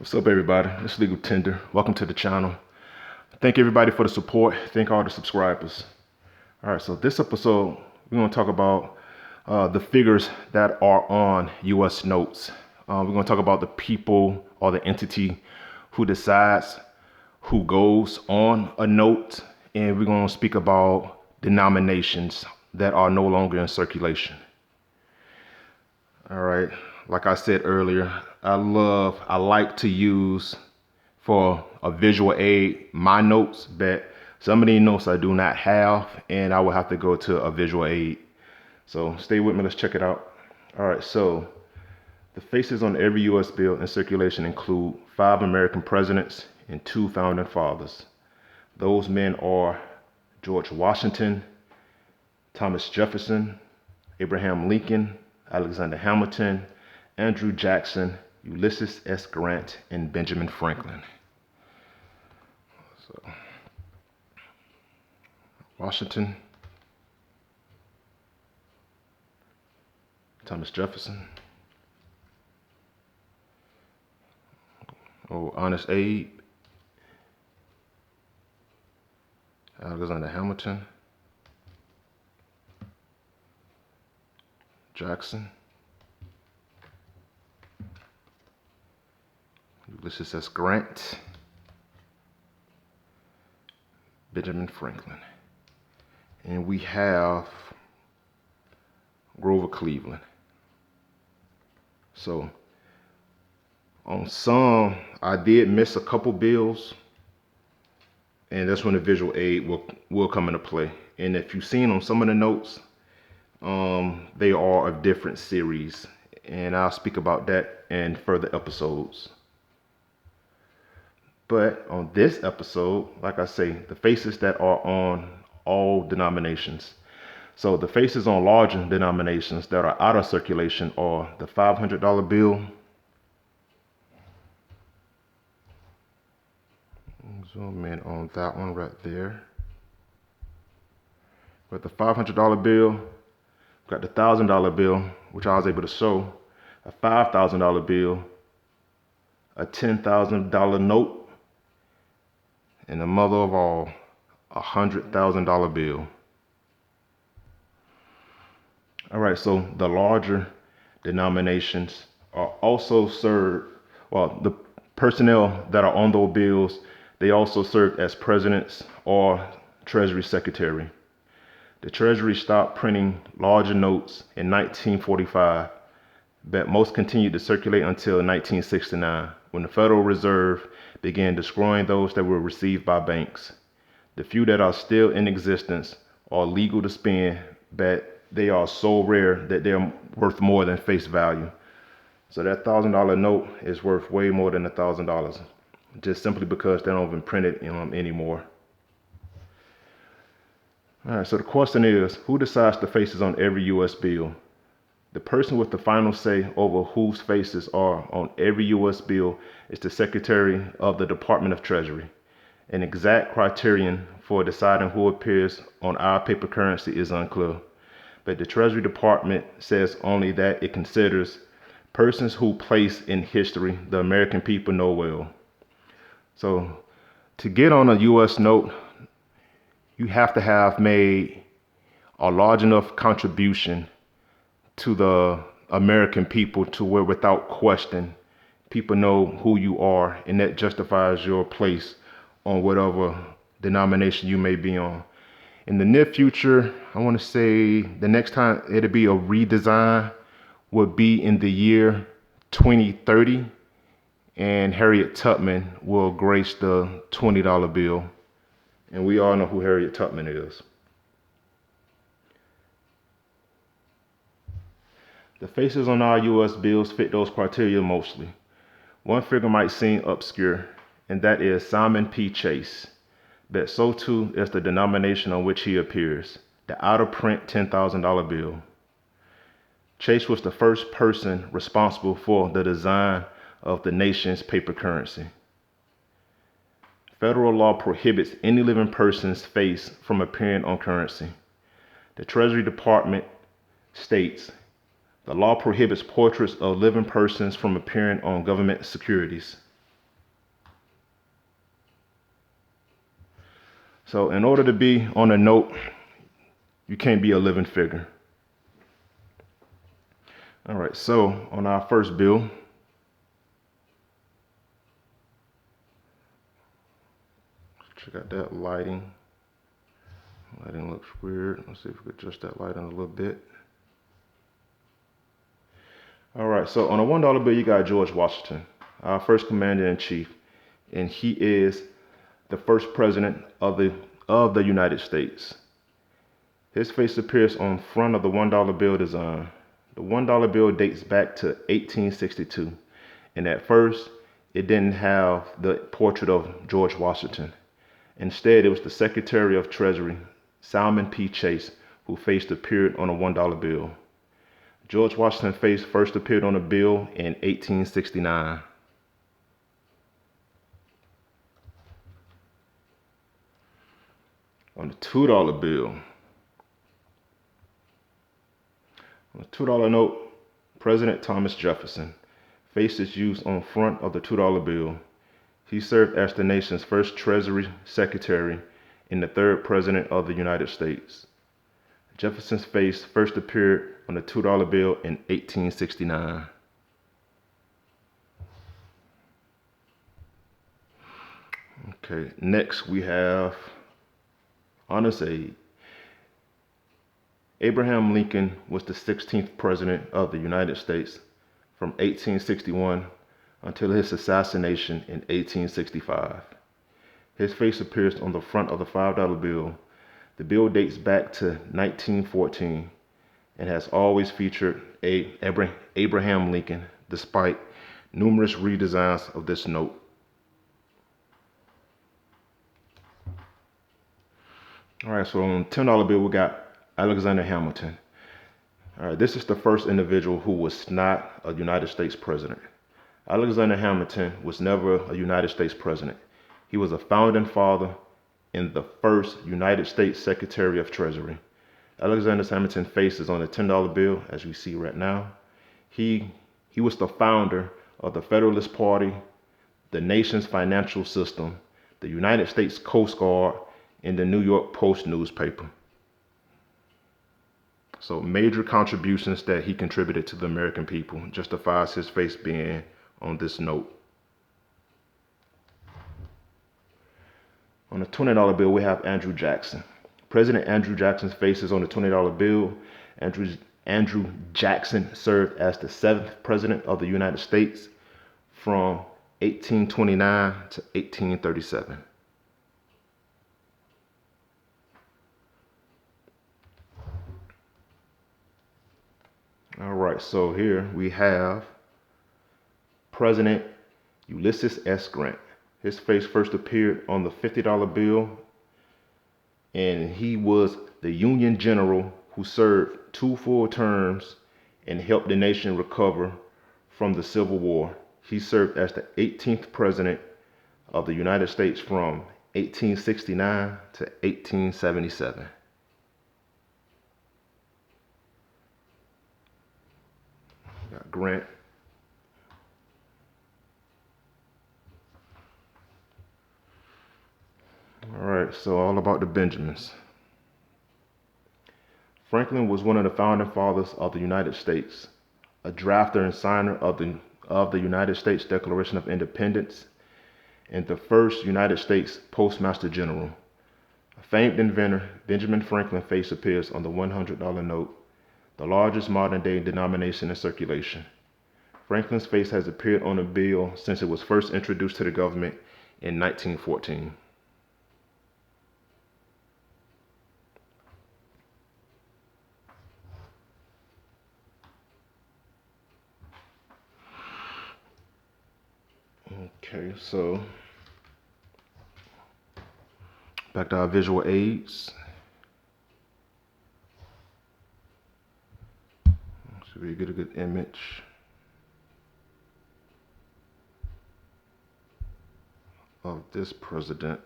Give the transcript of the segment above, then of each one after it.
What's up, everybody? It's Legal Tender. Welcome to the channel. Thank everybody for the support. Thank all the subscribers. All right, so this episode, we're going to talk about the figures that are on U.S. notes. We're going to talk about the people or the entity who decides who goes on a note. And we're going to speak about denominations that are no longer in circulation. All right. Like I said earlier, I like to use for a visual aid my notes, but some of these notes I do not have, and I will have to go to a visual aid. So stay with me. Let's check it out. All right. So the faces on every U.S. bill in circulation include 5 American presidents and 2 founding fathers. Those men are George Washington, Thomas Jefferson, Abraham Lincoln, Alexander Hamilton, Andrew Jackson, Ulysses S. Grant, and Benjamin Franklin. So, Washington, Thomas Jefferson, Honest Abe, Alexander Hamilton, Jackson, Ulysses S. Grant, Benjamin Franklin. And we have Grover Cleveland. So on some, I did miss a couple bills, and that's when the visual aid will come into play. And if you've seen on some of the notes, they are of different series, and I'll speak about that in further episodes. But on this episode, like I say, the faces that are on all denominations. So the faces on larger denominations that are out of circulation are the $500 bill. Zoom in on that one right there. Got the $500 bill, got the $1,000 bill, which I was able to show, a $5,000 bill, a $10,000 note, and the mother of all, a $100,000 bill. All right, so the larger denominations are also served, well, the personnel that are on those bills, they also serve as presidents or Treasury Secretary. The Treasury stopped printing larger notes in 1945, but most continued to circulate until 1969, when the Federal Reserve began destroying those that were received by banks. The few that are still in existence are legal to spend, but they are so rare that they're worth more than face value. So that $1,000 note is worth way more than $1,000, just simply because they don't even print it anymore. All right, so the question is, who decides the faces on every U.S. bill? The person with the final say over whose faces are on every U.S. bill is the Secretary of the Department of Treasury. An exact criterion for deciding who appears on our paper currency is unclear, but the Treasury Department says only that it considers persons who place in history the American people know well. So to get on a U.S. note, you have to have made a large enough contribution to the American people to where without question, people know who you are, and that justifies your place on whatever denomination you may be on. In the near future, I want to say the next time it'll be a redesign would be in the year 2030, and Harriet Tubman will grace the $20 bill. And we all know who Harriet Tubman is. The faces on our U.S. bills fit those criteria mostly. One figure might seem obscure, and that is Simon P. Chase, but so too is the denomination on which he appears, the out-of-print $10,000 bill. Chase was the first person responsible for the design of the nation's paper currency. Federal law prohibits any living person's face from appearing on currency. The Treasury Department states, the law prohibits portraits of living persons from appearing on government securities. So in order to be on a note, you can't be a living figure. All right, so on our first bill, check out that lighting. Lighting looks weird. Let's see if we can adjust that lighting a little bit. All right, so on a $1 bill, you got George Washington, our first commander-in-chief, and he is the first president of the United States. His face appears on front of the $1 bill design. The $1 bill dates back to 1862, and at first, it didn't have the portrait of George Washington. Instead, it was the Secretary of Treasury, Salmon P. Chase, who face appeared on a $1 bill. George Washington's face first appeared on a bill in 1869. On the $2 bill. On the $2 note, President Thomas Jefferson. Face is used on front of the $2 bill. He served as the nation's first Treasury Secretary and the third President of the United States. Jefferson's face first appeared on the $2 bill in 1869. Okay, next we have Honors Aid. Abraham Lincoln was the 16th President of the United States from 1861 until his assassination in 1865. His face appears on the front of the $5 bill. The bill dates back to 1914 and has always featured Abraham Lincoln, despite numerous redesigns of this note. All right, so on the $10 bill, we got Alexander Hamilton. All right, this is the first individual who was not a United States president. Alexander Hamilton was never a United States president. He was a founding father and the first United States Secretary of Treasury. Alexander Hamilton's face is on the $10 bill, as we see right now. He was the founder of the Federalist Party, the nation's financial system, the United States Coast Guard, and the New York Post newspaper. So major contributions that he contributed to the American people justifies his face being on this note. On the $20 bill, we have Andrew Jackson. President Andrew Jackson's face is on the $20 bill. Andrew Jackson served as the 7th President of the United States from 1829 to 1837. All right, so here we have President Ulysses S. Grant. His face first appeared on the $50 bill, and he was the Union general who served 2 full terms and helped the nation recover from the Civil War. He served as the 18th President of the United States from 1869 to 1877. Got Grant. All right, so all about the Benjamins. Franklin was one of the founding fathers of the United States, a drafter and signer of the United States Declaration of Independence, and the first United States Postmaster General. A famed inventor, Benjamin Franklin's face appears on the $100 note, the largest modern-day denomination in circulation. Franklin's face has appeared on a bill since it was first introduced to the government in 1914. Okay, so back to our visual aids. So we get a good image of this president.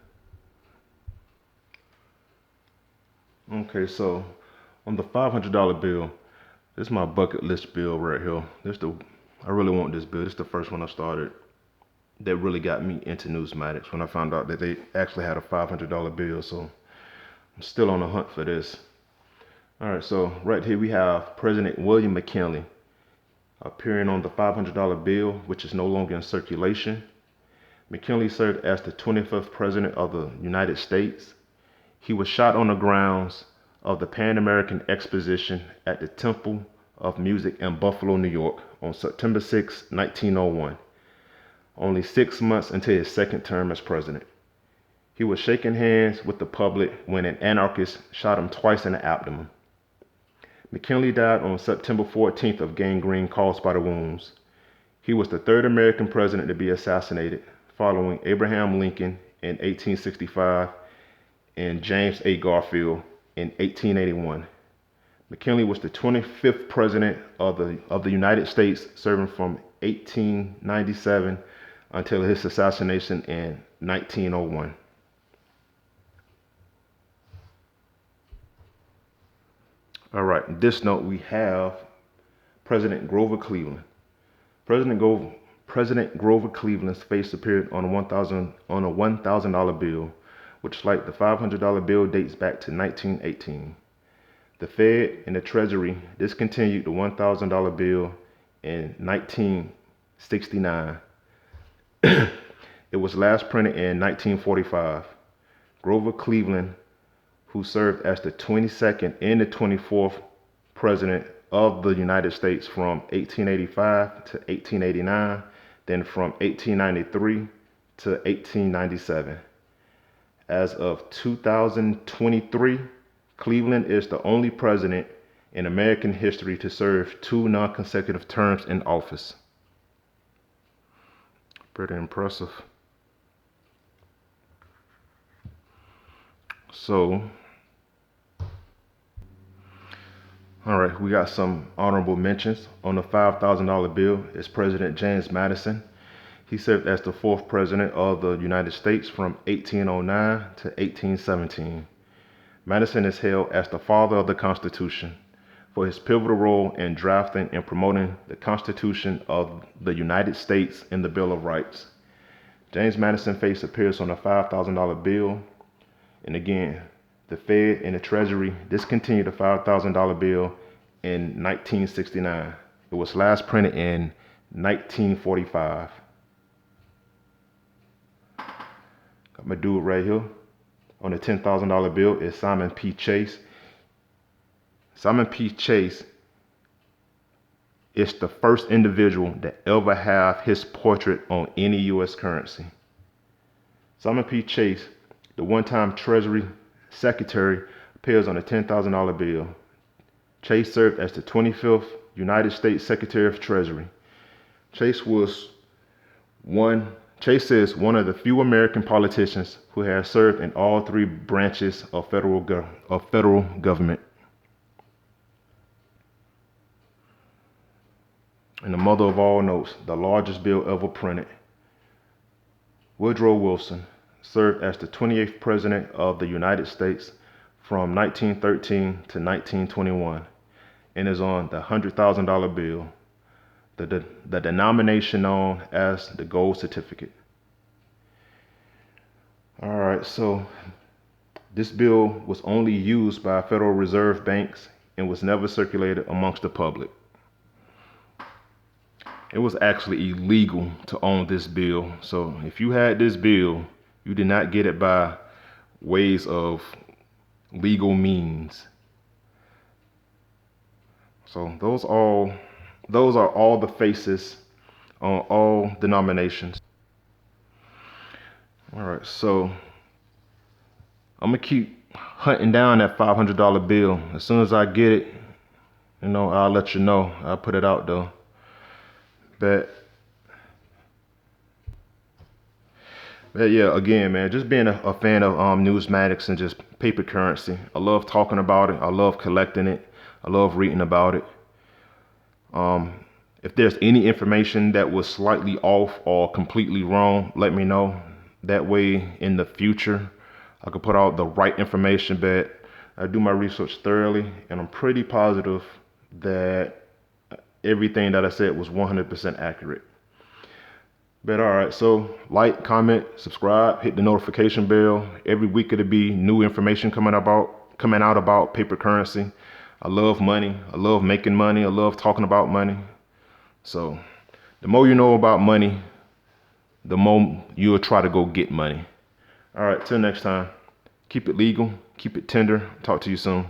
Okay, so on the $500 bill, this is my bucket list bill right here. I really want this bill. This is the first one I started. that really got me into numismatics when I found out that they actually had a $500 bill. So I'm still on the hunt for this. All right, so right here we have President William McKinley appearing on the $500 bill, which is no longer in circulation. McKinley served as the 25th President of the United States. He was shot on the grounds of the Pan American Exposition at the Temple of Music in Buffalo, New York on September 6, 1901, only 6 months into his second term as president. He was shaking hands with the public when an anarchist shot him twice in the abdomen. McKinley died on September 14th of gangrene caused by the wounds. He was the third American president to be assassinated, following Abraham Lincoln in 1865 and James A. Garfield in 1881. McKinley was the 25th president of the United States, serving from 1897 until his assassination in 1901. All right, this note we have President Grover Cleveland. President Grover Cleveland's face appeared on a $1,000 bill, which, like the $500 bill, dates back to 1918. The Fed and the Treasury discontinued the $1,000 bill in 1969. It was last printed in 1945. Grover Cleveland, who served as the 22nd and the 24th President of the United States from 1885 to 1889, then from 1893 to 1897. As of 2023, Cleveland is the only president in American history to serve 2 non-consecutive terms in office. Pretty impressive. So, all right, we got some honorable mentions. On the $5,000 bill is President James Madison. He served as the 4th President of the United States from 1809 to 1817. Madison is hailed as the father of the Constitution for his pivotal role in drafting and promoting the Constitution of the United States and the Bill of Rights. James Madison's face appears on the $5,000 bill. And again, the Fed and the Treasury discontinued the $5,000 bill in 1969. It was last printed in 1945. Got my dude right here. On the $10,000 bill is Simon P. Chase. Simon P. Chase is the first individual to ever have his portrait on any U.S. currency. Simon P. Chase, the one-time Treasury Secretary, appears on a $10,000 bill. Chase served as the 25th United States Secretary of Treasury. Chase is one of the few American politicians who has served in all 3 branches of federal government. And the mother of all notes, the largest bill ever printed. Woodrow Wilson served as the 28th President of the United States from 1913 to 1921 and is on the $100,000 bill, the denomination known as the gold certificate. All right, so this bill was only used by Federal Reserve banks and was never circulated amongst the public. It was actually illegal to own this bill. So if you had this bill, you did not get it by ways of legal means. So those are all the faces on all denominations. All right, so I'm gonna keep hunting down that $500 bill. As soon as I get it, I'll let you know. I'll put it out though. But yeah, again, man, just being a fan of numismatics and just paper currency. I love talking about it. I love collecting it. I love reading about it. If there's any information that was slightly off or completely wrong, let me know. That way, in the future, I could put out the right information. But I do my research thoroughly, and I'm pretty positive that everything that I said was 100% accurate. But all right, so like, comment, subscribe, hit the notification bell. Every week it'll be new information coming out about paper currency. I love money. I love making money. I love talking about money. So the more you know about money, the more you'll try to go get money. All right, till next time. Keep it legal, keep it tender. Talk to you soon.